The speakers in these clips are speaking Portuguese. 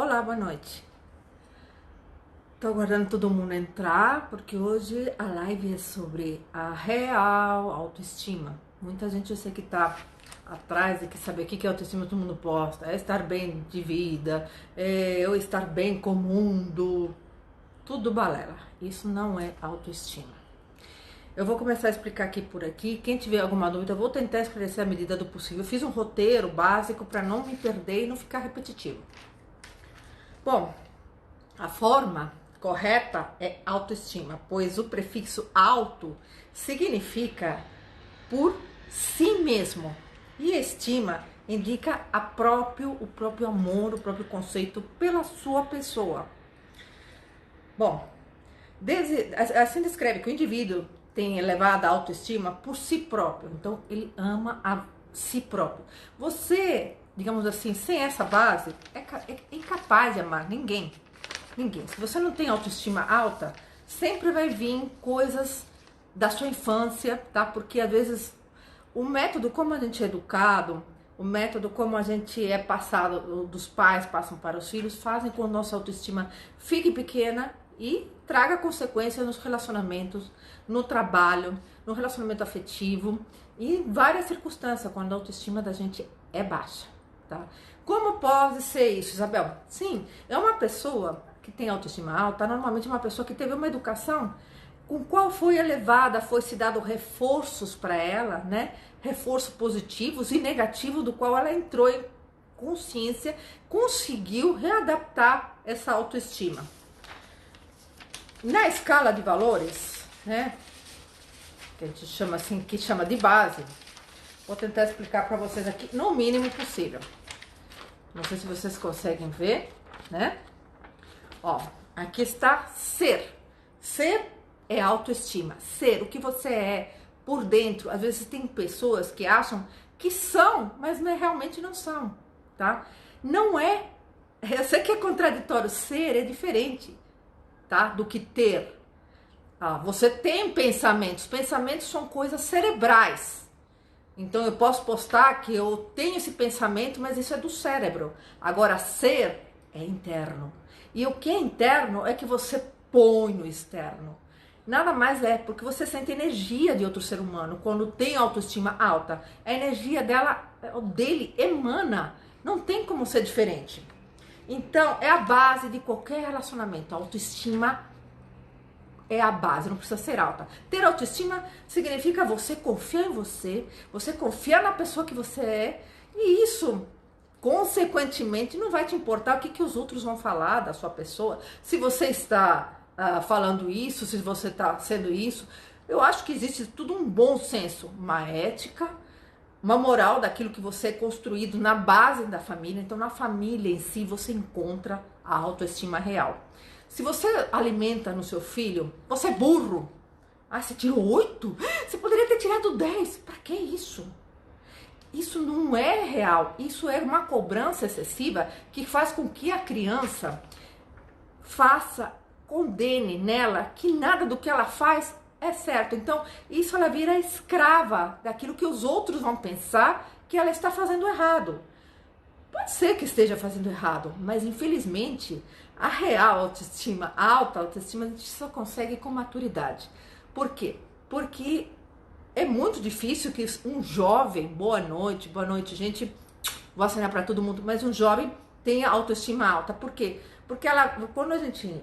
Olá, boa noite. Tô aguardando todo mundo entrar, porque hoje a live é sobre a real autoestima. Muita gente eu sei que tá atrás de que saber o que é autoestima, todo mundo posta. É estar bem de vida, é eu estar bem com o mundo. Tudo balela. Isso não é autoestima. Eu vou começar a explicar aqui. Quem tiver alguma dúvida, eu vou tentar esclarecer à medida do possível. Eu fiz um roteiro básico para não me perder e não ficar repetitivo. Bom, a forma correta é autoestima, pois o prefixo auto significa por si mesmo e estima indica o próprio amor, o próprio conceito pela sua pessoa. Bom, assim descreve que o indivíduo tem elevada autoestima por si próprio, então ele ama a si próprio. Você, digamos assim, sem essa base, é incapaz de amar ninguém. Ninguém. Se você não tem autoestima alta, sempre vai vir coisas da sua infância, tá? Porque às vezes o método como a gente é educado, o método como a gente é passado, dos pais passam para os filhos, fazem com que a nossa autoestima fique pequena e traga consequências nos relacionamentos, no trabalho, no relacionamento afetivo e em várias circunstâncias quando a autoestima da gente é baixa, tá? Como pode ser isso, Isabel? Sim, é uma pessoa que tem autoestima alta, normalmente uma pessoa que teve uma educação com qual foi elevada, foi se dado reforços para ela, né? Reforços positivos e negativos, do qual ela entrou em consciência, conseguiu readaptar essa autoestima. Na escala de valores, né? Que a gente chama assim, que chama de base, vou tentar explicar para vocês aqui no mínimo possível. Não sei se vocês conseguem ver, né? Ó, aqui está ser. Ser é autoestima. Ser, o que você é por dentro. Às vezes tem pessoas que acham que são, mas realmente não são, tá? Não é. Eu sei que é contraditório. Ser é diferente, tá? Do que ter. Você tem pensamentos. Pensamentos são coisas cerebrais. Então eu posso postar que eu tenho esse pensamento, mas isso é do cérebro. Agora, ser é interno. E o que é interno é que você põe no externo. Nada mais é porque você sente energia de outro ser humano quando tem autoestima alta. A energia dele emana. Não tem como ser diferente. Então, é a base de qualquer relacionamento. A autoestima é a base, não precisa ser alta. Ter autoestima significa você confiar em você confiar na pessoa que você é, e isso, consequentemente, não vai te importar o que os outros vão falar da sua pessoa. Se você está falando isso, se você está sendo isso, eu acho que existe tudo um bom senso, uma ética, uma moral daquilo que você é construído na base da família. Então, na família em si, você encontra a autoestima real. Se você alimenta no seu filho, você é burro. Você tirou 8? Você poderia ter tirado 10. Para que isso? Isso não é real. Isso é uma cobrança excessiva que faz com que a criança condene nela que nada do que ela faz é certo. Então, isso ela vira escrava daquilo que os outros vão pensar que ela está fazendo errado. Pode ser que esteja fazendo errado, mas infelizmente a real autoestima, a alta autoestima, a gente só consegue com maturidade. Por quê? Porque é muito difícil que um jovem, boa noite, gente, vou assinar para todo mundo, mas um jovem tenha autoestima alta. Por quê? Porque quando a gente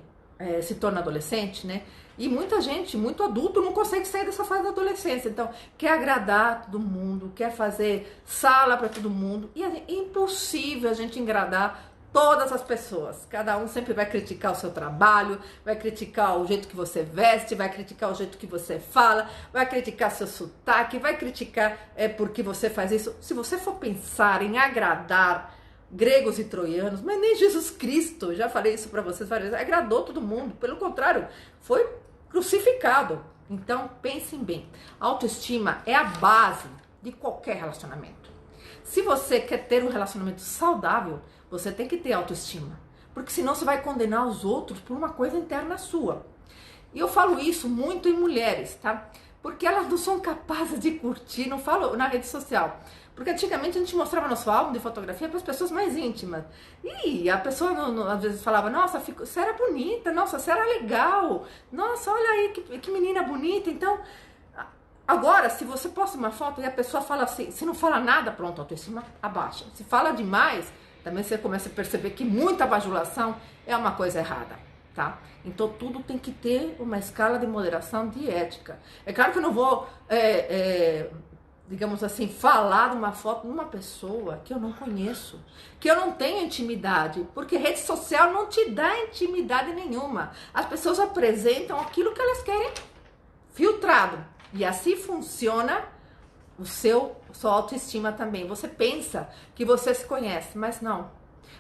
se torna adolescente, né? E muita gente, muito adulto, não consegue sair dessa fase da adolescência. Então, quer agradar todo mundo, quer fazer sala para todo mundo. E é impossível a gente agradar todas as pessoas. Cada um sempre vai criticar o seu trabalho, vai criticar o jeito que você veste, vai criticar o jeito que você fala, vai criticar seu sotaque, vai criticar porque você faz isso. Se você for pensar em agradar gregos e troianos, mas nem Jesus Cristo, já falei isso para vocês várias vezes, agradou todo mundo. Pelo contrário, foi crucificado. Então, pensem bem. A autoestima é a base de qualquer relacionamento. Se você quer ter um relacionamento saudável, você tem que ter autoestima. Porque senão você vai condenar os outros por uma coisa interna sua. E eu falo isso muito em mulheres, tá? porque elas não são capazes de curtir, não falo na rede social. Porque antigamente a gente mostrava nosso álbum de fotografia para as pessoas mais íntimas. E a pessoa às vezes falava, nossa, você era bonita, nossa, você era legal, nossa, olha aí que menina bonita. Então, agora, se você posta uma foto e a pessoa fala assim, se não fala nada, pronto, a autoestima abaixa. Se fala demais, também você começa a perceber que muita bajulação é uma coisa errada, tá? Então tudo tem que ter uma escala de moderação de ética. É claro que eu não vou, digamos assim, falar de uma foto de uma pessoa que eu não conheço, que eu não tenho intimidade, porque rede social não te dá intimidade nenhuma. As pessoas apresentam aquilo que elas querem filtrado. E assim funciona sua autoestima também. Você pensa que você se conhece, mas não.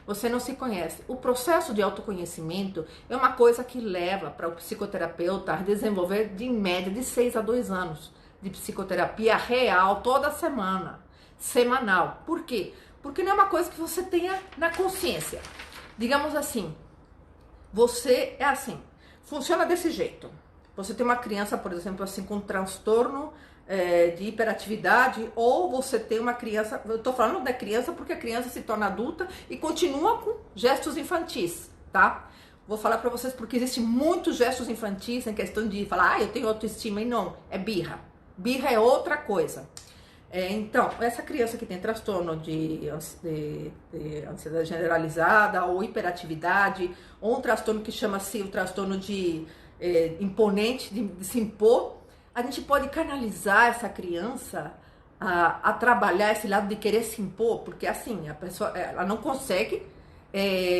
Você não se conhece. O processo de autoconhecimento é uma coisa que leva para o psicoterapeuta a desenvolver de média de 6 a 2 anos de psicoterapia real toda semana, semanal. Por quê? Porque não é uma coisa que você tenha na consciência. Digamos assim, você é assim, funciona desse jeito. Você tem uma criança, por exemplo, assim, com transtorno de hiperatividade, ou você tem uma criança, eu tô falando da criança porque a criança se torna adulta e continua com gestos infantis, tá? Vou falar pra vocês porque existem muitos gestos infantis em questão de falar, eu tenho autoestima, e não, é birra. Birra é outra coisa. Então, essa criança que tem transtorno de ansiedade generalizada ou hiperatividade, ou um transtorno que chama-se o transtorno de imponente, de se impor, a gente pode canalizar essa criança a trabalhar esse lado de querer se impor, porque assim, a pessoa ela não consegue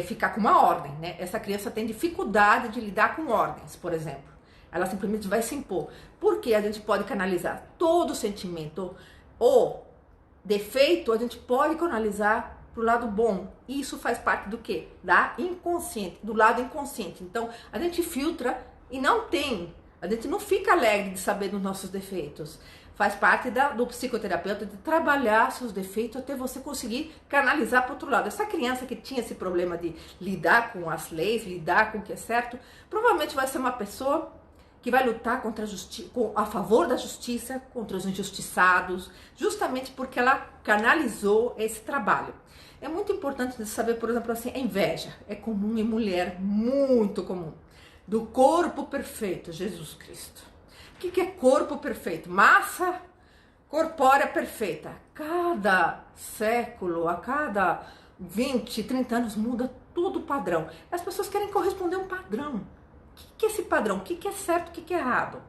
ficar com uma ordem, né? Essa criança tem dificuldade de lidar com ordens, por exemplo. Ela simplesmente vai se impor. Porque a gente pode canalizar todo sentimento ou defeito, a gente pode canalizar pro lado bom. Isso faz parte do quê? Do lado inconsciente. Então, a gente filtra e a gente não fica alegre de saber dos nossos defeitos. Faz parte do psicoterapeuta de trabalhar seus defeitos até você conseguir canalizar para o outro lado. Essa criança que tinha esse problema de lidar com as leis, lidar com o que é certo, provavelmente vai ser uma pessoa que vai lutar a favor da justiça, contra os injustiçados, justamente porque ela canalizou esse trabalho. É muito importante de saber, por exemplo, assim, a inveja é comum em mulher, muito comum. Do corpo perfeito, Jesus Cristo. O que é corpo perfeito? Massa corpórea perfeita. Cada século, a cada 20, 30 anos muda todo o padrão. As pessoas querem corresponder a um padrão. O que é esse padrão? O que é certo? O que é errado?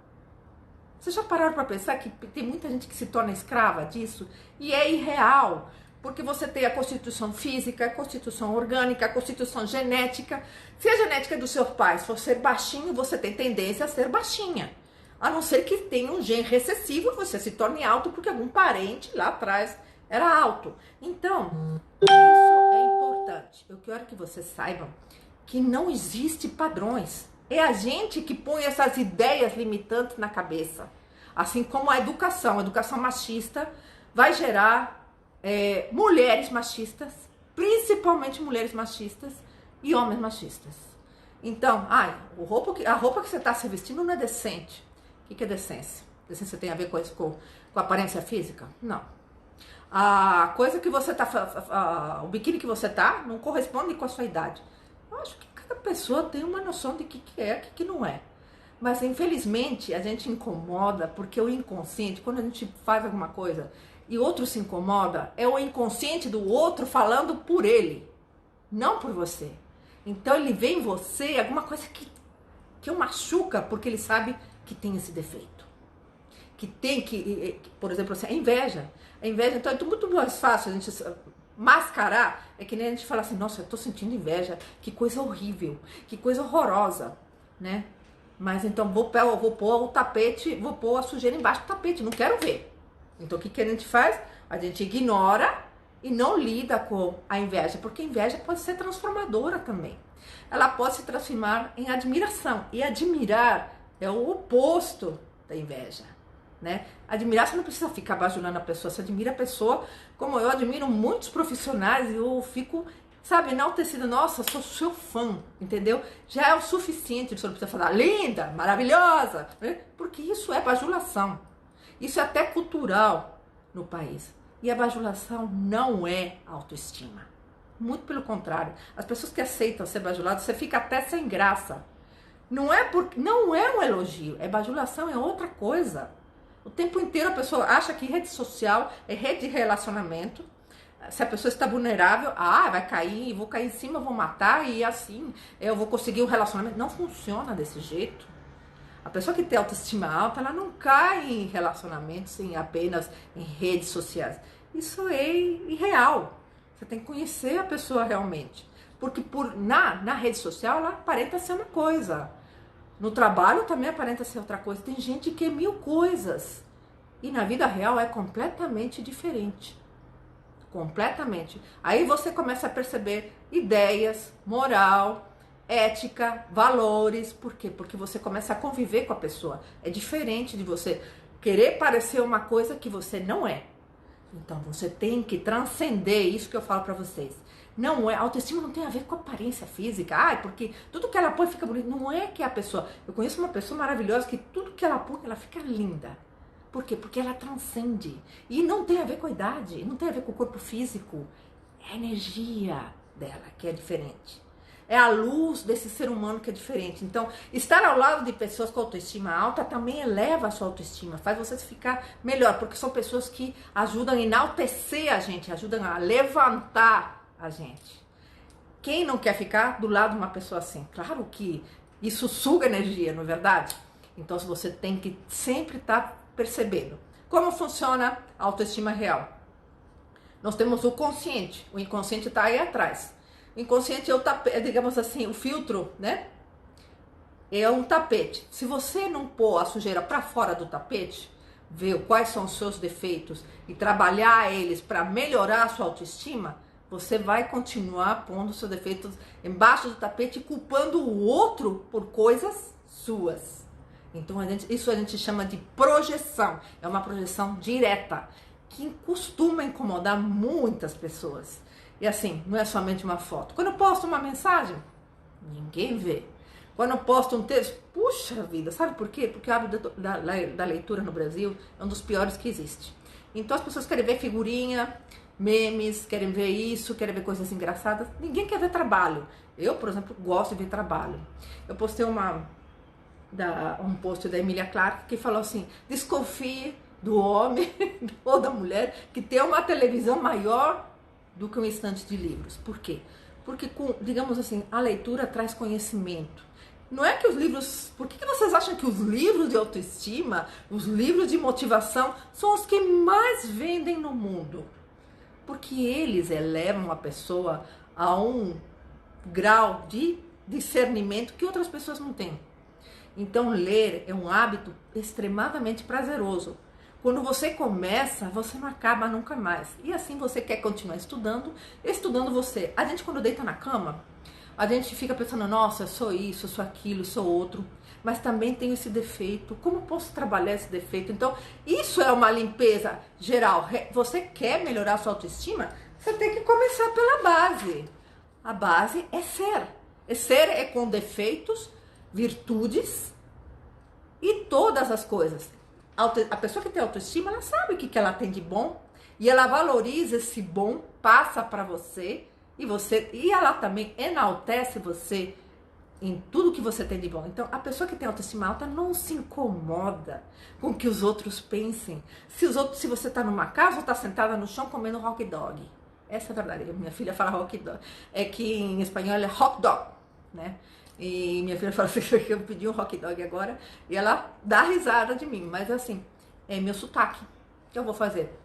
Vocês já pararam para pensar que tem muita gente que se torna escrava disso? E é irreal. Porque você tem a constituição física, a constituição orgânica, a constituição genética. Se a genética dos seus pais for ser baixinho, você tem tendência a ser baixinha. A não ser que tenha um gene recessivo, você se torne alto porque algum parente lá atrás era alto. Então, isso é importante. Eu quero que vocês saibam que não existe padrões. É a gente que põe essas ideias limitantes na cabeça. Assim como a educação machista vai gerar mulheres machistas, principalmente mulheres machistas e homens machistas. Então, a roupa que você está se vestindo não é decente. O que é decência? Decência tem a ver com a aparência física? Não. A coisa que você tá, o biquíni que você tá, não corresponde com a sua idade. Eu acho que cada pessoa tem uma noção de o que é e o que não é. Mas, infelizmente, a gente incomoda porque o inconsciente, quando a gente faz alguma coisa e outro se incomoda, é o inconsciente do outro falando por ele, não por você. Então, ele vê em você alguma coisa que o machuca porque ele sabe que tem esse defeito. Por exemplo, assim, a inveja. A inveja, então, é muito mais fácil a gente mascarar, é que nem a gente fala assim, nossa, eu tô sentindo inveja, que coisa horrível, que coisa horrorosa, né? Mas então vou pôr o tapete, vou pôr a sujeira embaixo do tapete, não quero ver. Então o que a gente faz? A gente ignora e não lida com a inveja, porque a inveja pode ser transformadora também. Ela pode se transformar em admiração, e admirar é o oposto da inveja, né? Admirar, você não precisa ficar bajulando a pessoa, você admira a pessoa, como eu admiro muitos profissionais, eu fico sabe, enaltecida, nossa, sou seu fã, entendeu? Já é o suficiente, você não precisa falar linda, maravilhosa, né? Porque isso é bajulação. Isso é até cultural no país. E a bajulação não é autoestima. Muito pelo contrário. As pessoas que aceitam ser bajuladas, você fica até sem graça. Não é um elogio, é bajulação, é outra coisa. O tempo inteiro a pessoa acha que rede social é rede de relacionamento. Se a pessoa está vulnerável, vai cair, vou cair em cima, vou matar e assim eu vou conseguir um relacionamento. Não funciona desse jeito. A pessoa que tem autoestima alta, ela não cai em relacionamentos apenas em redes sociais. Isso é irreal. Você tem que conhecer a pessoa realmente. Porque na rede social ela aparenta ser uma coisa. No trabalho também aparenta ser outra coisa. Tem gente que é mil coisas. E na vida real é completamente diferente. Completamente. Aí você começa a perceber ideias, moral, ética, valores. Por quê? Porque você começa a conviver com a pessoa. É diferente de você querer parecer uma coisa que você não é. Então você tem que transcender isso que eu falo pra vocês. Não é, autoestima não tem a ver com aparência física. Porque tudo que ela põe fica bonito. Não é que a pessoa... Eu conheço uma pessoa maravilhosa que tudo que ela põe, ela fica linda. Por quê? Porque ela transcende. E não tem a ver com a idade, não tem a ver com o corpo físico. É a energia dela que é diferente. É a luz desse ser humano que é diferente. Então, estar ao lado de pessoas com autoestima alta também eleva a sua autoestima, faz você ficar melhor, porque são pessoas que ajudam a enaltecer a gente, ajudam a levantar a gente. Quem não quer ficar do lado de uma pessoa assim? Claro que isso suga energia, não é verdade? Então, você tem que sempre estar percebendo como funciona a autoestima real. Nós temos o consciente, o inconsciente está aí atrás. O inconsciente é o tapete, digamos assim, o filtro, né? É um tapete. Se você não pôr a sujeira para fora do tapete, ver quais são os seus defeitos e trabalhar eles para melhorar a sua autoestima, você vai continuar pondo seus defeitos embaixo do tapete e culpando o outro por coisas suas. Então, isso a gente chama de projeção. É uma projeção direta, que costuma incomodar muitas pessoas. E assim, não é somente uma foto. Quando eu posto uma mensagem, ninguém vê. Quando eu posto um texto, puxa vida, sabe por quê? Porque o hábito da leitura no Brasil é um dos piores que existe. Então as pessoas querem ver figurinha, memes, querem ver isso, querem ver coisas engraçadas. Ninguém quer ver trabalho. Eu, por exemplo, gosto de ver trabalho. Eu postei um post da Emilia Clarke que falou assim: desconfie do homem ou da mulher que tem uma televisão maior do que um estante de livros. Por quê? Porque, digamos assim, a leitura traz conhecimento. Não é que os livros... Por que vocês acham que os livros de autoestima, os livros de motivação, são os que mais vendem no mundo? Porque eles elevam a pessoa a um grau de discernimento que outras pessoas não têm. Então, ler é um hábito extremadamente prazeroso. Quando você começa, você não acaba nunca mais. E assim você quer continuar estudando você. A gente, quando deita na cama, a gente fica pensando, nossa, eu sou isso, eu sou aquilo, eu sou outro. Mas também tenho esse defeito. Como posso trabalhar esse defeito? Então, isso é uma limpeza geral. Você quer melhorar a sua autoestima? Você tem que começar pela base. A base é ser. Ser é com defeitos, virtudes e todas as coisas. A pessoa que tem autoestima, ela sabe o que ela tem de bom e ela valoriza esse bom, passa para você e ela também enaltece você em tudo que você tem de bom. Então, a pessoa que tem autoestima alta não se incomoda com o que os outros pensem. Se você está numa casa ou está sentada no chão comendo hot dog. Essa é a verdade. Minha filha fala hot dog. É que em espanhol é hot dog, né? E minha filha fala assim, que eu pedi um hot dog agora, e ela dá risada de mim, mas assim, é meu sotaque. O que eu vou fazer?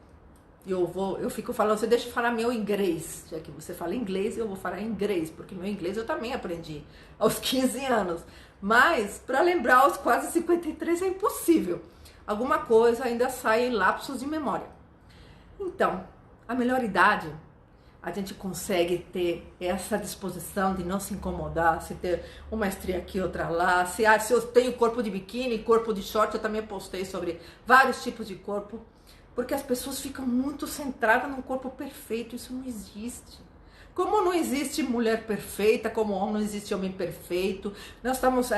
Eu fico falando, você deixa eu falar meu inglês, já que você fala inglês, eu vou falar inglês, porque meu inglês eu também aprendi aos 15 anos. Mas, para lembrar aos quase 53 é impossível. Alguma coisa ainda sai em lapsos de memória. Então, a melhor idade... a gente consegue ter essa disposição de não se incomodar, se ter uma estria aqui, outra lá, se eu tenho corpo de biquíni, corpo de short, eu também postei sobre vários tipos de corpo, porque as pessoas ficam muito centradas num corpo perfeito, isso não existe. Como não existe mulher perfeita, como não existe homem perfeito. Nós vamos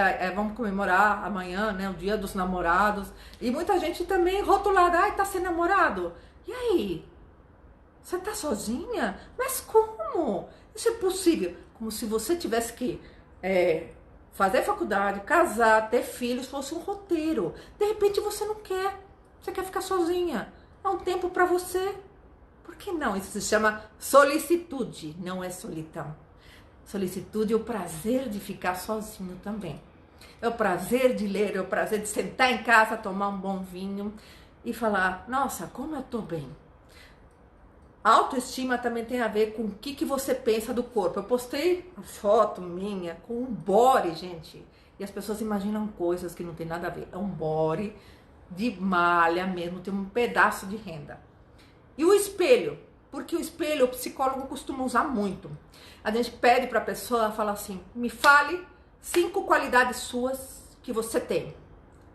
comemorar amanhã, né, o Dia dos Namorados. E muita gente também rotulada, ai, tá sem namorado. E aí? Você tá sozinha? Mas como? Isso é possível. Como se você tivesse que fazer faculdade, casar, ter filhos, fosse um roteiro. De repente você não quer. Você quer ficar sozinha. É um tempo para você. Por que não? Isso se chama solicitude, não é solidão. Solicitude é o prazer de ficar sozinho também. É o prazer de ler, é o prazer de sentar em casa, tomar um bom vinho e falar, nossa, como eu tô bem. A autoestima também tem a ver com o que você pensa do corpo. Eu postei uma foto minha com um body, gente. E as pessoas imaginam coisas que não tem nada a ver. É um body de malha mesmo, tem um pedaço de renda. E o espelho, porque o espelho o psicólogo costuma usar muito. A gente pede para a pessoa, fala assim, me fale 5 qualidades suas que você tem,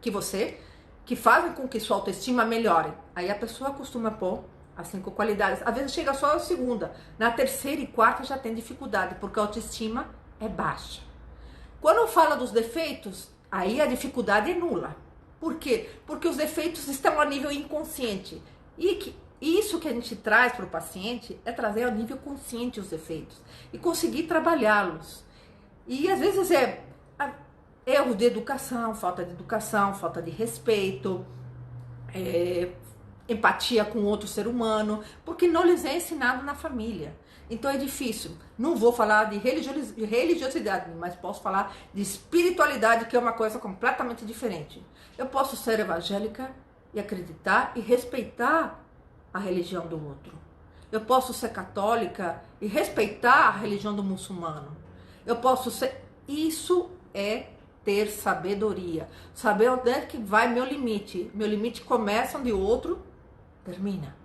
que fazem com que sua autoestima melhore. Aí a pessoa costuma pôr as 5 qualidades. Às vezes chega só a segunda, na terceira e quarta já tem dificuldade, porque a autoestima é baixa. Quando fala dos defeitos, aí a dificuldade é nula. Por quê? Porque os defeitos estão a nível inconsciente. E isso que a gente traz para o paciente é trazer ao nível consciente os defeitos e conseguir trabalhá-los. E às vezes é erro de educação, falta de respeito, empatia com outro ser humano, porque não lhes é ensinado na família. Então é difícil. Não vou falar de religiosidade, mas posso falar de espiritualidade, que é uma coisa completamente diferente. Eu posso ser evangélica e acreditar e respeitar a religião do outro. Eu posso ser católica e respeitar a religião do muçulmano. Eu posso ser... Isso é ter sabedoria. Saber onde é que vai meu limite. Meu limite começa onde o outro termina,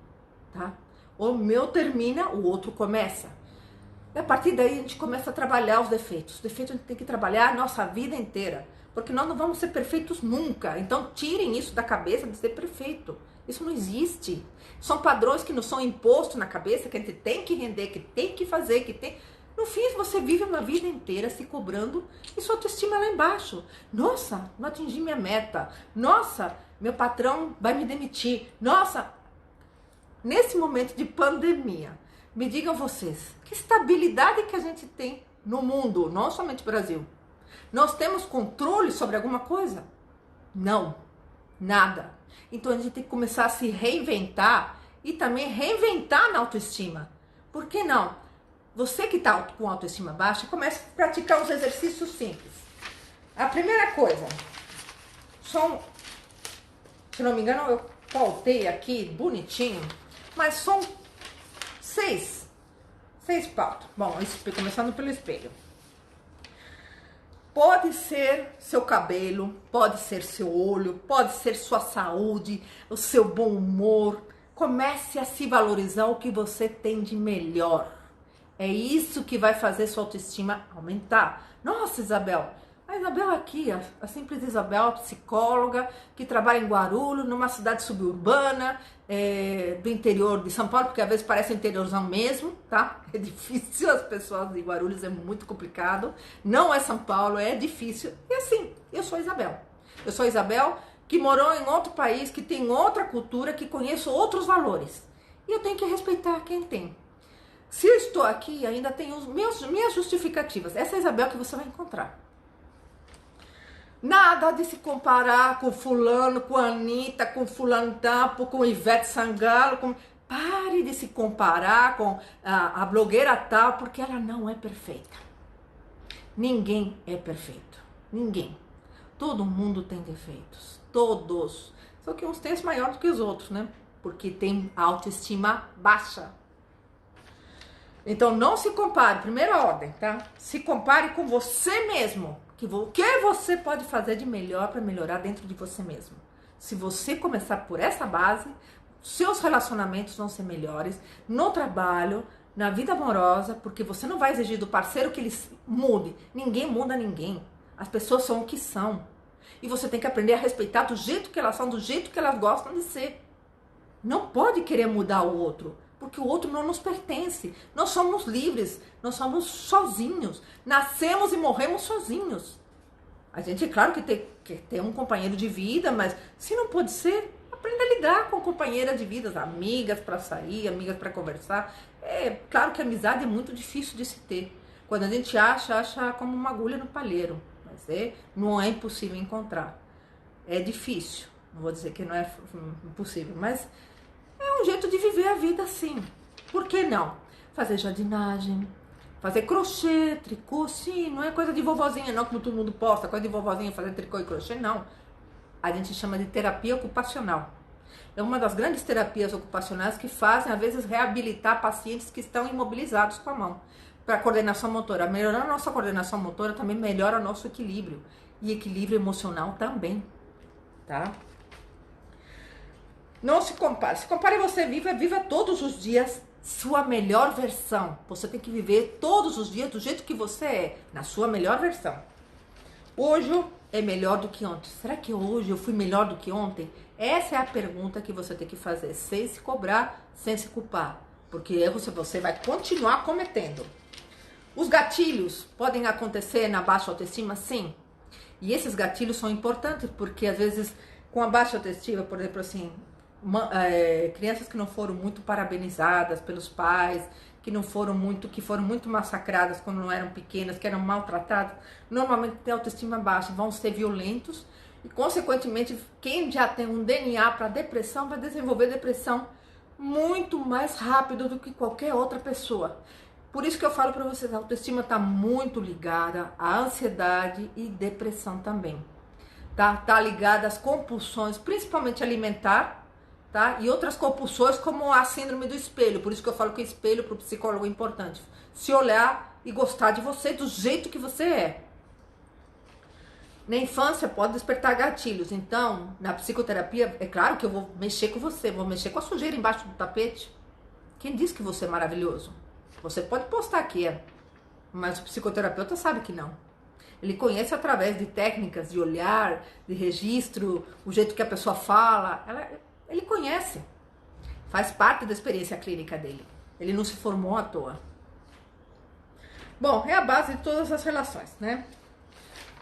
tá? O meu termina, o outro começa. E a partir daí a gente começa a trabalhar os defeitos. Os defeitos a gente tem que trabalhar a nossa vida inteira. Porque nós não vamos ser perfeitos nunca. Então tirem isso da cabeça de ser perfeito. Isso não existe. São padrões que nos são impostos na cabeça, que a gente tem que render, que tem que fazer, que tem... No fim, você vive uma vida inteira se cobrando e sua autoestima é lá embaixo. Nossa, não atingi minha meta. Nossa, meu patrão vai me demitir. Nossa, nesse momento de pandemia, me digam vocês, que estabilidade que a gente tem no mundo, não somente no Brasil. Nós temos controle sobre alguma coisa? Não, nada. Então a gente tem que começar a se reinventar e também reinventar na autoestima. Por que não? Você que está com autoestima baixa, comece a praticar uns exercícios simples. A primeira coisa, se não me engano, eu pautei aqui bonitinho, mas são 6 pautas. Bom, começando pelo espelho. Pode ser seu cabelo, pode ser seu olho, pode ser sua saúde, o seu bom humor. Comece a se valorizar o que você tem de melhor. É isso que vai fazer sua autoestima aumentar. Nossa, Isabel, a Isabel aqui, a simples Isabel, psicóloga, que trabalha em Guarulhos, numa cidade suburbana, do interior de São Paulo, porque às vezes parece interiorzão mesmo, tá? É difícil, as pessoas de Guarulhos é muito complicado. Não é São Paulo, é difícil. E assim, eu sou Isabel. Eu sou Isabel que morou em outro país, que tem outra cultura, que conheço outros valores. E eu tenho que respeitar quem tem. Se eu estou aqui, ainda tenho minhas justificativas. Essa é a Isabel que você vai encontrar. Nada de se comparar com fulano, com a Anitta, com fulano Tampo, com Ivete Sangalo. Pare de se comparar com a blogueira tal, porque ela não é perfeita. Ninguém é perfeito. Ninguém. Todo mundo tem defeitos. Todos. Só que uns têm maiores do que os outros, né? Porque tem autoestima baixa. Então não se compare, primeira ordem, tá? Se compare com você mesmo. O que você pode fazer de melhor para melhorar dentro de você mesmo? Se você começar por essa base, seus relacionamentos vão ser melhores no trabalho, na vida amorosa, porque você não vai exigir do parceiro que ele mude. Ninguém muda ninguém. As pessoas são o que são. E você tem que aprender a respeitar do jeito que elas são, do jeito que elas gostam de ser. Não pode querer mudar o outro. porque o outro não nos pertence. Nós somos livres, nós somos sozinhos. Nascemos e morremos sozinhos. A gente, é claro que tem que ter um companheiro de vida, mas se não pode ser, aprenda a lidar com companheiras de vida, amigas para sair, amigas para conversar. É claro que a amizade é muito difícil de se ter. Quando a gente acha como uma agulha no palheiro. Mas não é impossível encontrar. É difícil. Não vou dizer que não é impossível, mas é um jeito de viver a vida assim. Por que não? Fazer jardinagem, fazer crochê, tricô, sim, não é coisa de vovozinha não, como todo mundo posta, coisa de vovozinha fazer tricô e crochê, não. A gente chama de terapia ocupacional. É uma das grandes terapias ocupacionais que fazem, às vezes, reabilitar pacientes que estão imobilizados com a mão. Para a coordenação motora. Melhorando a nossa coordenação motora também melhora nosso equilíbrio. E equilíbrio emocional também, tá? Não se compare. Se compare você viva todos os dias sua melhor versão. Você tem que viver todos os dias do jeito que você é, na sua melhor versão. Hoje é melhor do que ontem. Será que hoje eu fui melhor do que ontem? Essa é a pergunta que você tem que fazer, sem se cobrar, sem se culpar. Porque erros você vai continuar cometendo. Os gatilhos podem acontecer na baixa autoestima? Sim. E esses gatilhos são importantes, porque às vezes com a baixa autoestima, por exemplo assim, crianças que não foram muito parabenizadas pelos pais, que foram muito massacradas quando eram pequenas, que eram maltratadas, normalmente têm autoestima baixa, vão ser violentos e consequentemente quem já tem um DNA para depressão vai desenvolver depressão muito mais rápido do que qualquer outra pessoa. Por isso que eu falo para vocês, a autoestima está muito ligada à ansiedade e depressão também. Tá ligada às compulsões, principalmente alimentar, tá? E outras compulsões como a síndrome do espelho. Por isso que eu falo que o espelho para o psicólogo é importante. Se olhar e gostar de você do jeito que você é. Na infância pode despertar gatilhos. Então, na psicoterapia, é claro que eu vou mexer com você, vou mexer com a sujeira embaixo do tapete. Quem disse que você é maravilhoso? Você pode postar aqui, mas o psicoterapeuta sabe que não. Ele conhece através de técnicas, de olhar, de registro, o jeito que a pessoa fala. Ele conhece. Faz parte da experiência clínica dele. Ele não se formou à toa. Bom, é a base de todas as relações, né?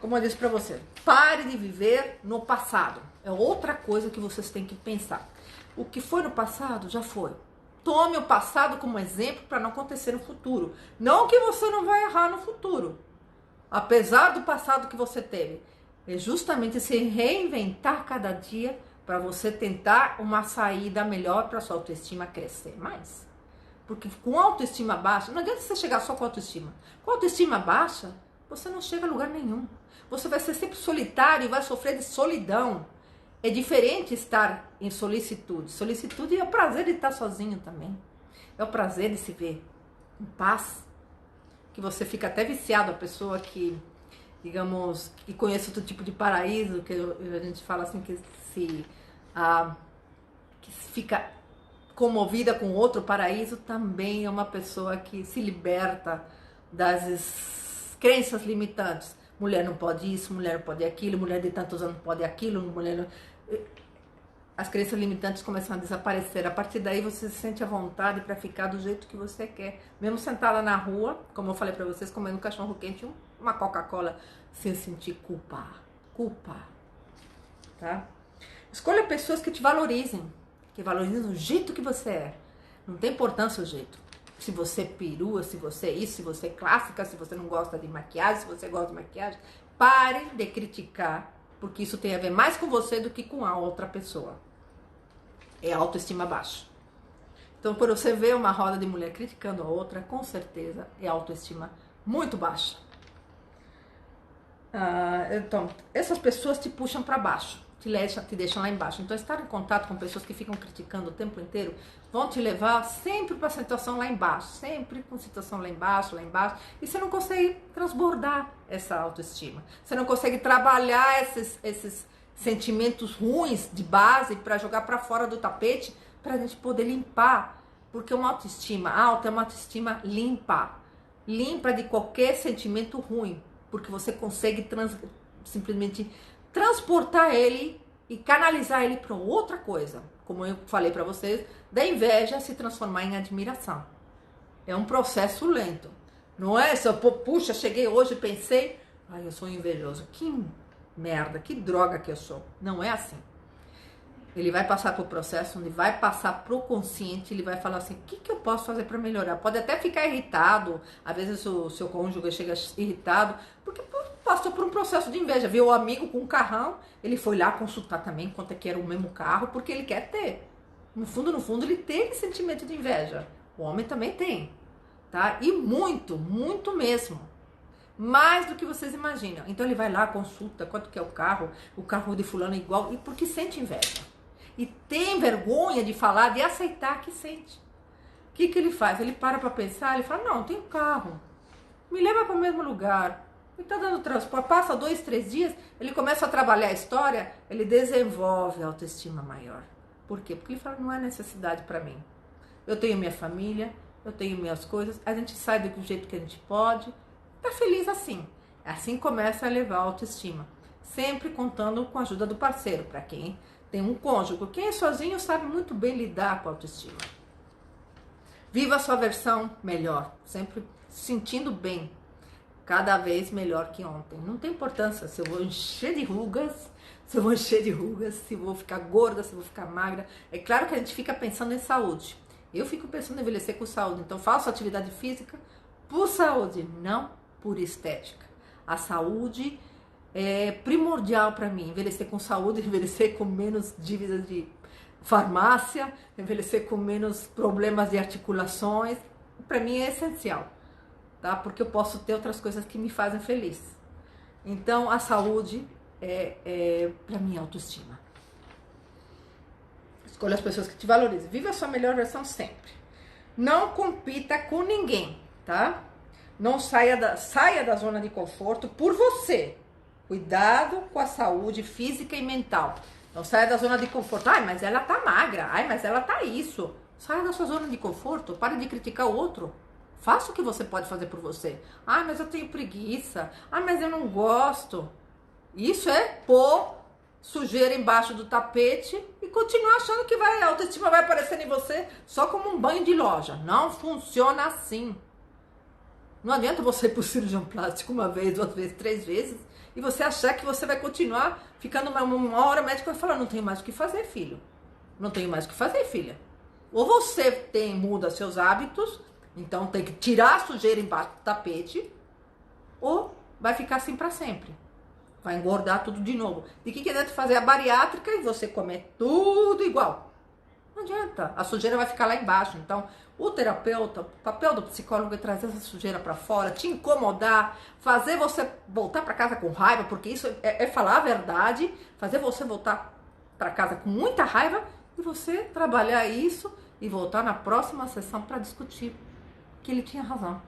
Como eu disse pra você, pare de viver no passado. É outra coisa que vocês têm que pensar. O que foi no passado, já foi. Tome o passado como exemplo para não acontecer no futuro. Não que você não vai errar no futuro. Apesar do passado que você teve. É justamente se reinventar cada dia para você tentar uma saída melhor para sua autoestima crescer mais. Porque com autoestima baixa, não adianta você chegar só com autoestima. Com autoestima baixa, você não chega a lugar nenhum. Você vai ser sempre solitário e vai sofrer de solidão. É diferente estar em solicitude. Solicitude é o prazer de estar sozinho também. É o prazer de se ver em paz. Que você fica até viciado, a pessoa que, digamos, que conhece outro tipo de paraíso, que a gente fala assim, que fica comovida com outro paraíso, também é uma pessoa que se liberta das crenças limitantes. Mulher não pode isso, mulher não pode aquilo, mulher de tantos anos não pode aquilo, mulher não... As crenças limitantes começam a desaparecer. A partir daí você se sente à vontade para ficar do jeito que você quer. Mesmo sentada na rua, como eu falei para vocês, comendo um cachorro quente, uma Coca-Cola, sem sentir culpa. Tá? Escolha pessoas que te valorizem o jeito que você é. Não tem importância o jeito. Se você é perua, se você é isso, se você é clássica, se você não gosta de maquiagem, se você gosta de maquiagem, pare de criticar, porque isso tem a ver mais com você do que com a outra pessoa. É autoestima baixa. Então, quando você vê uma roda de mulher criticando a outra, com certeza é autoestima muito baixa. Então, essas pessoas te puxam para baixo, te deixam lá embaixo. Então, estar em contato com pessoas que ficam criticando o tempo inteiro vão te levar sempre para a situação lá embaixo, sempre com situação lá embaixo, e você não consegue transbordar essa autoestima. Você não consegue trabalhar esses sentimentos ruins de base para jogar para fora do tapete, para a gente poder limpar, porque uma autoestima alta é uma autoestima limpa de qualquer sentimento ruim, porque você consegue simplesmente transportar ele e canalizar ele para outra coisa. Como eu falei para vocês, da inveja se transformar em admiração. É um processo lento. Não é só, puxa, cheguei hoje e pensei, ai, eu sou invejoso. Que merda, que droga que eu sou. Não é assim. Ele vai passar por processo, onde vai passar pro consciente, ele vai falar assim, o que eu posso fazer para melhorar? Pode até ficar irritado, às vezes o seu cônjuge chega irritado, porque passou por um processo de inveja, viu o amigo com um carrão, ele foi lá consultar também quanto é que era o mesmo carro, porque ele quer ter. No fundo, ele tem esse sentimento de inveja. O homem também tem, tá? E muito, muito mesmo. Mais do que vocês imaginam. Então ele vai lá, consulta quanto que é o carro de fulano é igual, e porque sente inveja. E tem vergonha de falar, de aceitar que sente. O que ele faz? Ele para pensar, ele fala, não, tem um carro, me leva para o mesmo lugar, me tá dando transporte, passa 2, 3 dias, ele começa a trabalhar a história, ele desenvolve a autoestima maior. Por quê? Porque ele fala, não é necessidade para mim. Eu tenho minha família, eu tenho minhas coisas, a gente sai do jeito que a gente pode, tá feliz assim. Assim começa a elevar a autoestima. Sempre contando com a ajuda do parceiro, para quem tem um cônjuge. Quem é sozinho sabe muito bem lidar com a autoestima. Viva a sua versão melhor, sempre sentindo bem, cada vez melhor que ontem. Não tem importância se eu vou encher de rugas, se eu vou ficar gorda, se eu vou ficar magra. É claro que a gente fica pensando em saúde. Eu fico pensando em envelhecer com saúde, então faço atividade física por saúde, não por estética. A saúde é primordial para mim, envelhecer com saúde, envelhecer com menos dívidas de farmácia, envelhecer com menos problemas de articulações, para mim é essencial, tá? Porque eu posso ter outras coisas que me fazem feliz. Então a saúde é para mim autoestima. Escolha as pessoas que te valorizam. Viva a sua melhor versão sempre. Não compita com ninguém, tá? Não saia da zona de conforto por você. Cuidado com a saúde física e mental. Não saia da zona de conforto. Ai, mas ela tá magra. Ai, mas ela tá isso. Saia da sua zona de conforto. Pare de criticar o outro. Faça o que você pode fazer por você. Ai, mas eu tenho preguiça. Ai, mas eu não gosto. Isso é pôr sujeira embaixo do tapete e continuar achando que a autoestima vai aparecer em você só como um banho de loja. Não funciona assim. Não adianta você ir pro cirurgião plástico 1 vez, 2 vezes, 3 vezes e você achar que você vai continuar ficando uma hora, o médico vai falar, não tenho mais o que fazer, filho. Não tenho mais o que fazer, filha. Ou você muda seus hábitos, então tem que tirar a sujeira embaixo do tapete, ou vai ficar assim para sempre. Vai engordar tudo de novo. De que adianta fazer a bariátrica e você comer tudo igual? Não adianta. A sujeira vai ficar lá embaixo. Então, o terapeuta, o papel do psicólogo é trazer essa sujeira para fora, te incomodar, fazer você voltar para casa com raiva, porque isso é falar a verdade, fazer você voltar para casa com muita raiva e você trabalhar isso e voltar na próxima sessão para discutir que ele tinha razão,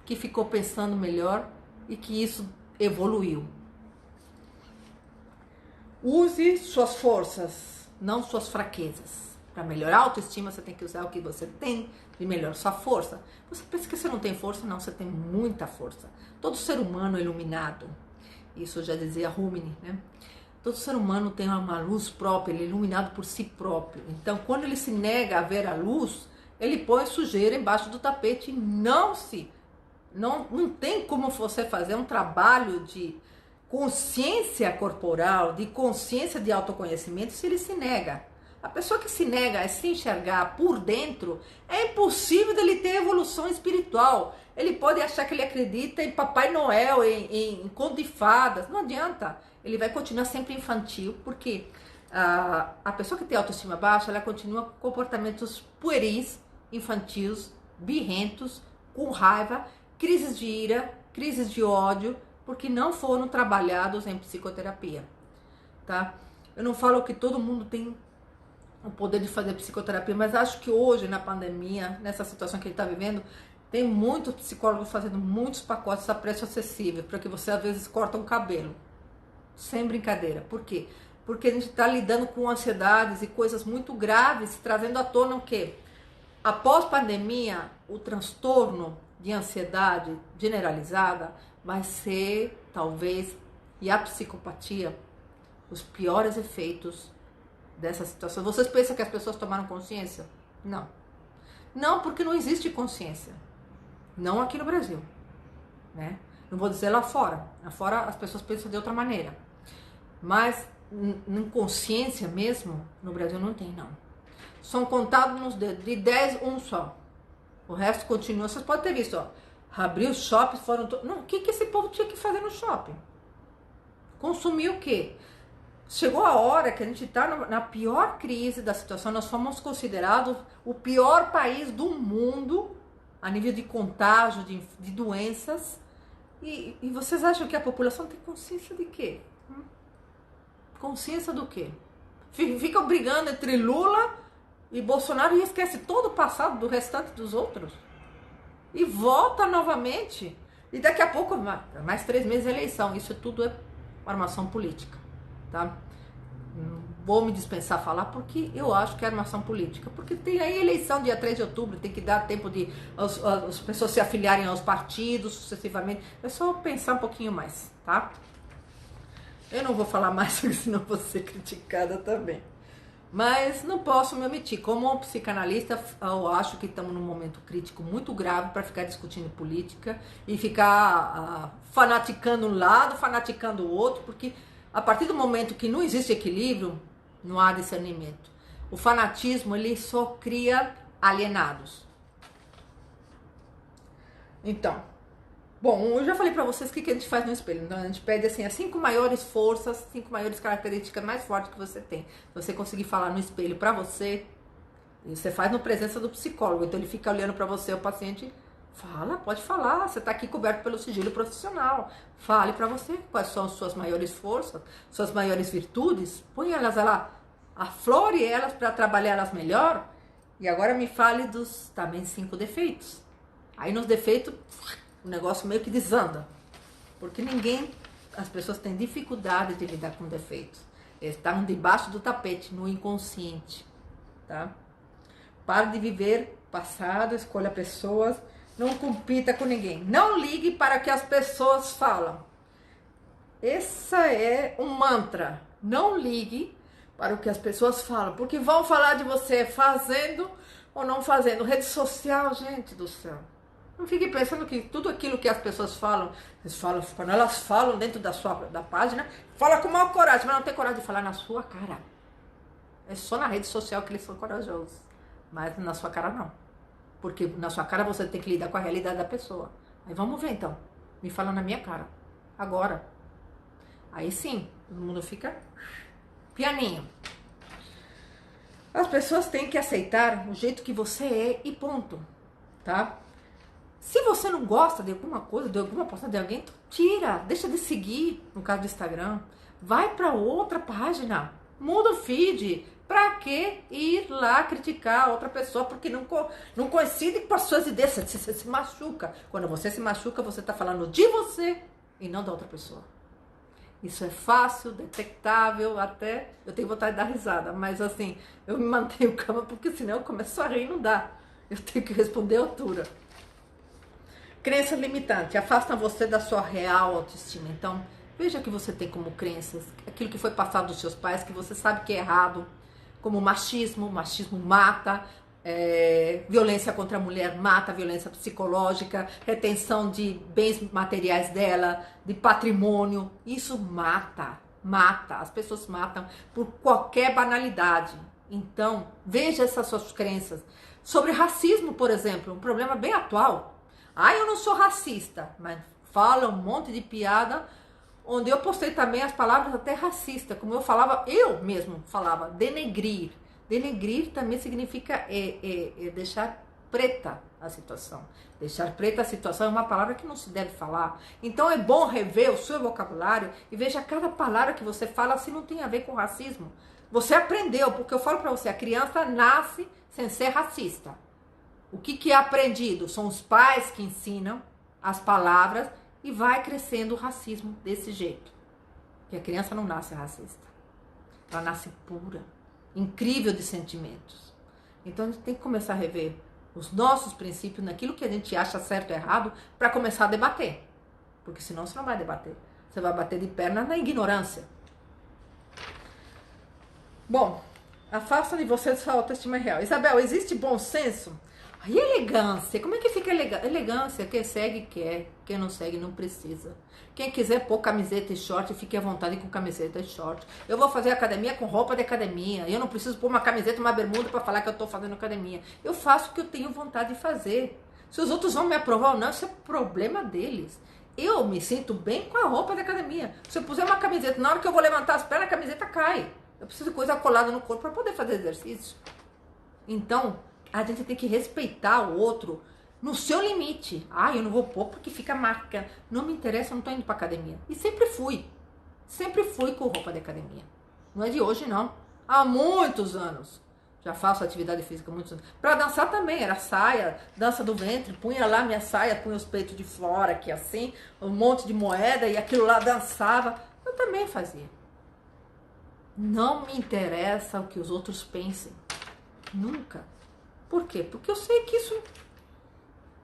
que ficou pensando melhor e que isso evoluiu. Use suas forças, não suas fraquezas. Para melhorar a autoestima, você tem que usar o que você tem de melhor, sua força. Você pensa que você não tem força? Não, você tem muita força. Todo ser humano é iluminado. Isso já dizia Rumi, né? Todo ser humano tem uma luz própria, ele é iluminado por si próprio. Então, quando ele se nega a ver a luz, ele põe sujeira embaixo do tapete e não tem como você fazer um trabalho de consciência corporal, de consciência de autoconhecimento se ele se nega. A pessoa que se nega a se enxergar por dentro, é impossível dele ter evolução espiritual. Ele pode achar que ele acredita em Papai Noel, em conto de fadas. Não adianta. Ele vai continuar sempre infantil, porque a pessoa que tem autoestima baixa, ela continua com comportamentos pueris, infantis, birrentos, com raiva, crises de ira, crises de ódio, porque não foram trabalhados em psicoterapia, tá? Eu não falo que todo mundo tem o poder de fazer psicoterapia, mas acho que hoje, na pandemia, nessa situação que a gente está vivendo, tem muitos psicólogos fazendo muitos pacotes a preço acessível, para que você às vezes corta um cabelo, sem brincadeira. Por quê? Porque a gente está lidando com ansiedades e coisas muito graves, trazendo à tona o quê? Após pandemia, o transtorno de ansiedade generalizada vai ser, talvez, e a psicopatia os piores efeitos dessa situação. Vocês pensam que as pessoas tomaram consciência? Não. Não, porque não existe consciência. Não aqui no Brasil, né? Não vou dizer lá fora. Lá fora as pessoas pensam de outra maneira. Mas em consciência mesmo, no Brasil não tem, não. São contados nos dedos. De 10, um só. O resto continua. Vocês podem ter visto, ó. Abriu os shoppings, foram... Não, o que esse povo tinha que fazer no shopping? Consumir o quê? Chegou a hora que a gente está na pior crise da situação. Nós fomos considerados o pior país do mundo a nível de contágio, de doenças. E vocês acham que a população tem consciência de quê? Consciência do quê? Ficam brigando entre Lula e Bolsonaro e esquece todo o passado do restante dos outros. E volta novamente. E daqui a pouco, mais 3 meses de eleição. Isso tudo é armação política, tá? Não vou me dispensar a falar porque eu acho que é armação política. Porque tem aí eleição dia 3 de outubro, tem que dar tempo de as pessoas se afiliarem aos partidos sucessivamente. É só pensar um pouquinho mais, tá? Eu não vou falar mais, porque senão vou ser criticada também. Mas não posso me omitir. Como um psicanalista, eu acho que estamos num momento crítico muito grave para ficar discutindo política e ficar fanaticando um lado, fanaticando o outro, porque a partir do momento que não existe equilíbrio, não há discernimento. O fanatismo, ele só cria alienados. Então, bom, eu já falei pra vocês o que a gente faz no espelho. Então, a gente pede assim, as 5 maiores forças, 5 maiores características mais fortes que você tem. Se você conseguir falar no espelho pra você, e você faz na presença do psicólogo, então ele fica olhando pra você, o paciente fala, pode falar, você tá aqui coberto pelo sigilo profissional. Fale pra você quais são as suas maiores forças, suas maiores virtudes, põe elas lá, aflore elas pra trabalhar elas melhor. E agora me fale dos também 5 defeitos. Aí nos defeitos o negócio meio que desanda, porque as pessoas têm dificuldade de lidar com defeitos, eles estão debaixo do tapete, no inconsciente, tá? Pare de viver passado, escolha pessoas, não compita com ninguém, não ligue para o que as pessoas falam. Essa é um mantra, não ligue para o que as pessoas falam, porque vão falar de você fazendo ou não fazendo. Rede social, gente do céu. Não fique pensando que tudo aquilo que as pessoas falam, quando elas falam dentro da página, fala com maior coragem, mas não tem coragem de falar na sua cara. É só na rede social que eles são corajosos, mas na sua cara não. Porque na sua cara você tem que lidar com a realidade da pessoa. Aí vamos ver então, me fala na minha cara, agora. Aí sim, todo mundo fica pianinho. As pessoas têm que aceitar o jeito que você é e ponto, tá? Se você não gosta de alguma coisa, de alguma postagem de alguém, tira, deixa de seguir, no caso do Instagram, vai para outra página, muda o feed. Pra que ir lá criticar outra pessoa porque não coincide com as suas ideias, você se machuca. Quando você se machuca, você tá falando de você e não da outra pessoa. Isso é fácil, detectável, até eu tenho vontade de dar risada, mas assim, eu me mantenho calma porque senão eu começo a rir e não dá. Eu tenho que responder à altura. Crença limitante, afasta você da sua real autoestima. Então, veja o que você tem como crenças, aquilo que foi passado dos seus pais, que você sabe que é errado, como machismo mata, violência contra a mulher mata, violência psicológica, retenção de bens materiais dela, de patrimônio, isso mata, as pessoas matam por qualquer banalidade. Então, veja essas suas crenças. Sobre racismo, por exemplo, um problema bem atual. Eu não sou racista, mas fala um monte de piada, onde eu postei também as palavras até racista, como eu mesmo falava, denegrir. Denegrir também significa deixar preta a situação. Deixar preta a situação é uma palavra que não se deve falar. Então é bom rever o seu vocabulário e veja cada palavra que você fala se não tem a ver com racismo. Você aprendeu, porque eu falo pra você, a criança nasce sem ser racista. O que é aprendido? São os pais que ensinam as palavras e vai crescendo o racismo desse jeito. Porque a criança não nasce racista. Ela nasce pura, incrível de sentimentos. Então a gente tem que começar a rever os nossos princípios naquilo que a gente acha certo e errado para começar a debater. Porque senão você não vai debater. Você vai bater de perna na ignorância. Bom, afasta de você sua autoestima real. Isabel, existe bom senso? E elegância? Como é que fica elegância? Quem segue quer, quem não segue não precisa. Quem quiser pôr camiseta e short, fique à vontade com camiseta e short. Eu vou fazer academia com roupa de academia. Eu não preciso pôr uma camiseta e uma bermuda para falar que eu estou fazendo academia. Eu faço o que eu tenho vontade de fazer. Se os outros vão me aprovar ou não, isso é problema deles. Eu me sinto bem com a roupa de academia. Se eu puser uma camiseta, na hora que eu vou levantar as pernas, a camiseta cai. Eu preciso de coisa colada no corpo para poder fazer exercício. Então, a gente tem que respeitar o outro no seu limite. Ah, eu não vou pôr porque fica marca. Não me interessa, eu não tô indo pra academia. E sempre fui. Sempre fui com roupa de academia. Não é de hoje, não. Há muitos anos. Já faço atividade física há muitos anos. Pra dançar também, era saia, dança do ventre. Punha lá minha saia, punha os peitos de fora, aqui assim, um monte de moeda e aquilo lá dançava. Eu também fazia. Não me interessa o que os outros pensem. Nunca. Por quê? Porque eu sei que isso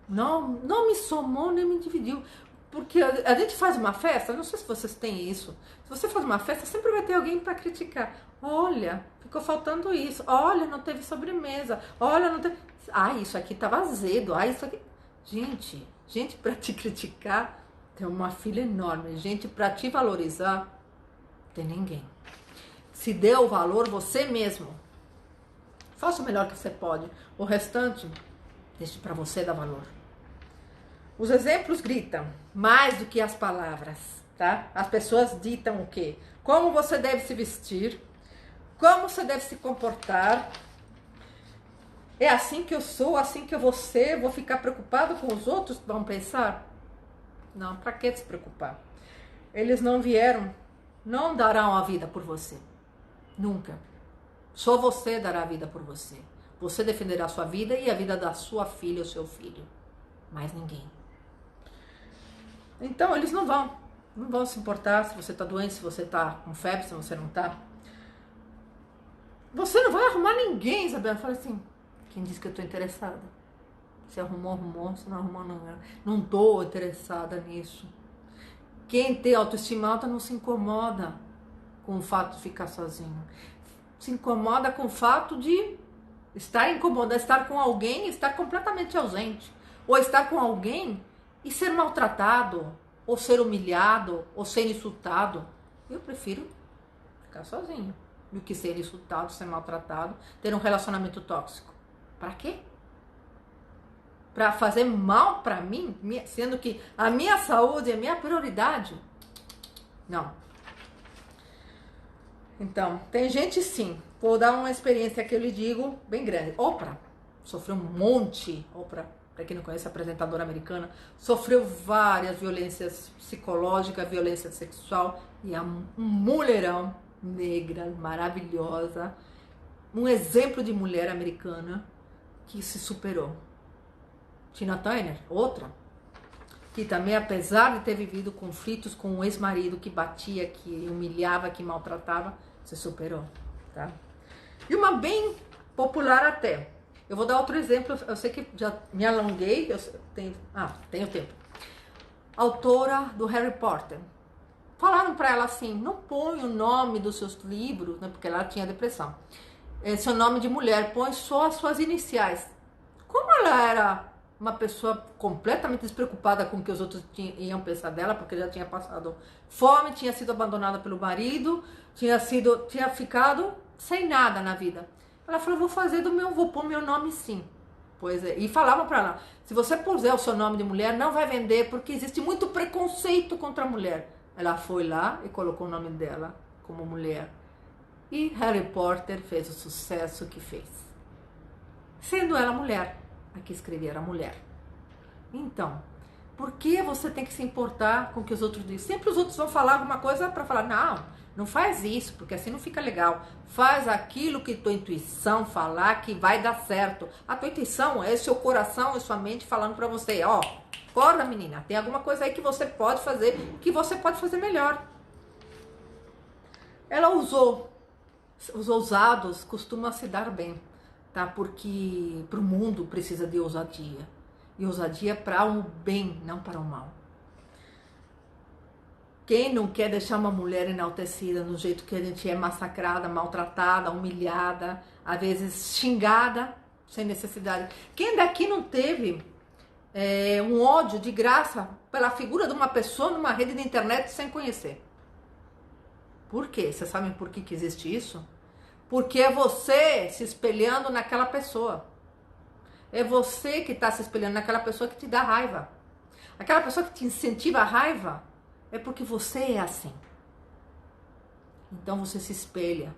não me somou nem me dividiu. Porque a gente faz uma festa, não sei se vocês têm isso. Se você faz uma festa, sempre vai ter alguém para criticar. Olha, ficou faltando isso. Olha, não teve sobremesa. Olha, não teve. Ah, isso aqui tava azedo. Ah, isso aqui. Gente para te criticar tem uma fila enorme. Gente para te valorizar tem ninguém. Se dê o valor você mesmo. Faça o melhor que você pode. O restante, deixe para você dar valor. Os exemplos gritam mais do que as palavras, tá? As pessoas ditam o quê? Como você deve se vestir, como você deve se comportar. É assim que eu sou, assim que eu vou ser, vou ficar preocupado com os outros que vão pensar? Não, para que se preocupar? Eles não vieram, não darão a vida por você. Nunca. Só você dará a vida por você. Você defenderá a sua vida e a vida da sua filha ou seu filho. Mais ninguém. Então, eles não vão se importar se você está doente, se você está com febre, se você não está. Você não vai arrumar ninguém, Isabela. Fala assim, quem disse que eu estou interessada? Se arrumou, arrumou. Se não arrumou, não. Não estou interessada nisso. Quem tem autoestima alta não se incomoda com o fato de ficar sozinho. Se incomoda com o fato de estar incomodado, estar com alguém e estar completamente ausente. Ou estar com alguém e ser maltratado, ou ser humilhado, ou ser insultado. Eu prefiro ficar sozinho do que ser insultado, ser maltratado, ter um relacionamento tóxico. Para quê? Para fazer mal para mim, sendo que a minha saúde é a minha prioridade? Não. Então, tem gente sim. Vou dar uma experiência que eu lhe digo bem grande. Oprah sofreu um monte. Oprah, para quem não conhece, a apresentadora americana, sofreu várias violências psicológicas, violência sexual, e é um mulherão negra, maravilhosa, um exemplo de mulher americana que se superou. Tina Turner, outra, que também, apesar de ter vivido conflitos com o ex-marido que batia, que humilhava, que maltratava, se superou, tá? E uma bem popular até. Eu vou dar outro exemplo, eu sei que já me alonguei, tenho tempo. Autora do Harry Potter. Falaram para ela assim, não põe o nome dos seus livros, né, porque ela tinha depressão. Seu nome de mulher, põe só as suas iniciais. Como ela era uma pessoa completamente despreocupada com o que os outros iam pensar dela, porque já tinha passado fome, tinha sido abandonada pelo marido, tinha ficado sem nada na vida. Ela falou, vou pôr meu nome sim. Pois é, e falavam para ela, se você puser o seu nome de mulher, não vai vender, porque existe muito preconceito contra a mulher. Ela foi lá e colocou o nome dela como mulher. E Harry Potter fez o sucesso que fez. Sendo ela mulher. Aqui escrevi era mulher. Então, por que você tem que se importar com o que os outros dizem? Sempre os outros vão falar alguma coisa para falar, não faz isso, porque assim não fica legal. Faz aquilo que tua intuição falar que vai dar certo. A tua intuição é seu coração e sua mente falando para você, ó, acorda menina, tem alguma coisa aí que você pode fazer, que você pode fazer melhor. Ela usou, os ousados costumam se dar bem. Tá? Porque para o mundo precisa de ousadia. E ousadia para o bem, não para o mal. Quem não quer deixar uma mulher enaltecida no jeito que a gente é massacrada, maltratada, humilhada, às vezes xingada, sem necessidade? Quem daqui não teve um ódio de graça pela figura de uma pessoa numa rede de internet sem conhecer? Por quê? Vocês sabem por que existe isso? Porque é você se espelhando naquela pessoa. É você que está se espelhando naquela pessoa que te dá raiva. Aquela pessoa que te incentiva a raiva é porque você é assim. Então você se espelha.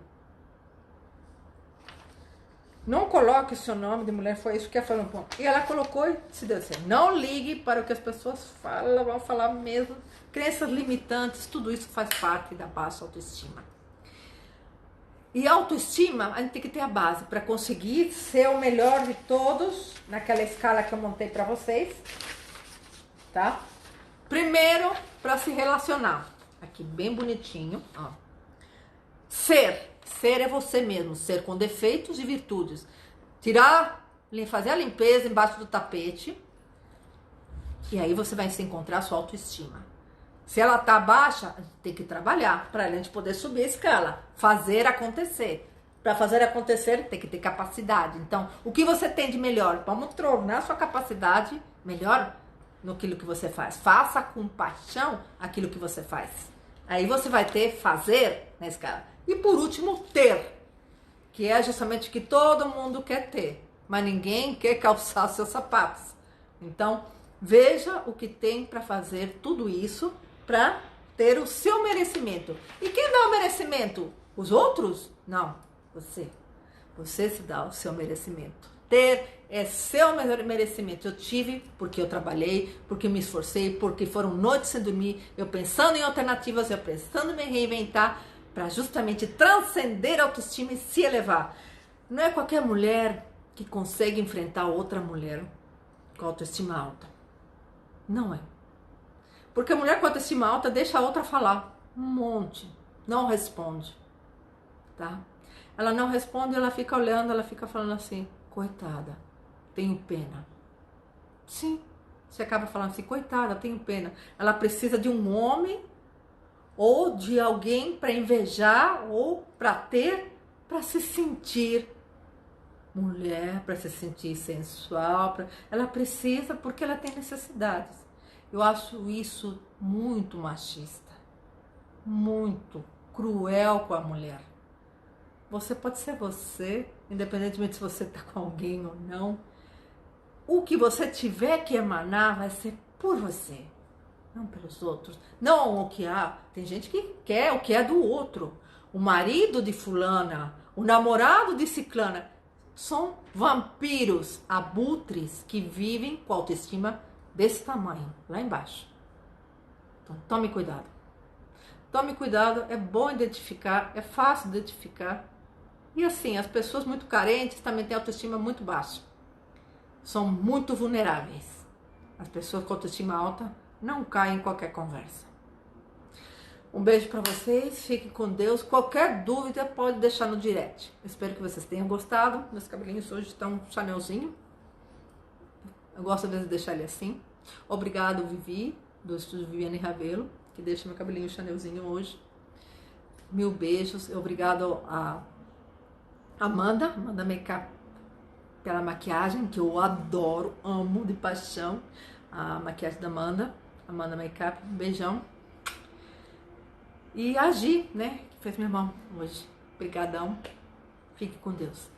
Não coloque o seu nome de mulher, foi isso que ela falou. E ela colocou e se deu assim. Não ligue para o que as pessoas falam, vão falar mesmo. Crenças limitantes, tudo isso faz parte da baixa autoestima. E autoestima, a gente tem que ter a base para conseguir ser o melhor de todos, naquela escala que eu montei para vocês, tá? Primeiro, para se relacionar, aqui bem bonitinho, ó. Ser é você mesmo, ser com defeitos e virtudes. Fazer a limpeza embaixo do tapete, e aí você vai se encontrar a sua autoestima. Se ela tá baixa, a gente tem que trabalhar para a gente poder subir a escala, fazer acontecer. Para fazer acontecer, tem que ter capacidade. Então, o que você tem de melhor? Vamos tornar a sua capacidade melhor naquilo que você faz. Faça com paixão aquilo que você faz. Aí você vai ter fazer na escala. E por último, ter, que é justamente o que todo mundo quer ter, mas ninguém quer calçar seus sapatos. Então, veja o que tem para fazer tudo isso para ter o seu merecimento. E quem dá o merecimento? Os outros? Não, você. Você se dá o seu merecimento. Ter é seu merecimento. Eu tive porque eu trabalhei, porque me esforcei, porque foram noites sem dormir, eu pensando em alternativas, eu pensando em me reinventar, para justamente transcender a autoestima e se elevar. Não é qualquer mulher que consegue enfrentar outra mulher com autoestima alta. Não é. Porque a mulher com autoestima alta deixa a outra falar um monte, não responde, tá? Ela não responde, ela fica olhando, ela fica falando assim, coitada, tenho pena. Sim, você acaba falando assim, coitada, tenho pena. Ela precisa de um homem ou de alguém para invejar ou para ter, para se sentir mulher, para se sentir sensual. Ela precisa porque ela tem necessidades. Eu acho isso muito machista, muito cruel com a mulher. Você pode ser você, independentemente se você está com alguém ou não. O que você tiver que emanar vai ser por você, não pelos outros. Não o que há. Tem gente que quer o que é do outro. O marido de fulana, o namorado de ciclana, são vampiros, abutres que vivem com autoestima desse tamanho, lá embaixo. Então, tome cuidado. Tome cuidado, é bom identificar, é fácil identificar. E assim, as pessoas muito carentes também têm autoestima muito baixa. São muito vulneráveis. As pessoas com autoestima alta não caem em qualquer conversa. Um beijo para vocês, fiquem com Deus. Qualquer dúvida pode deixar no direct. Espero que vocês tenham gostado. Meus cabelinhos hoje estão um chanelzinho. Eu gosto às vezes de deixar ele assim. Obrigado, Vivi, do estúdio Viviane Ravelo, que deixa meu cabelinho chanelzinho hoje. Mil beijos. Obrigado a Amanda Makeup, pela maquiagem, que eu adoro, amo de paixão. A maquiagem da Amanda Makeup. Um beijão. E a Gi, né, que fez minha mão hoje. Obrigadão. Fique com Deus.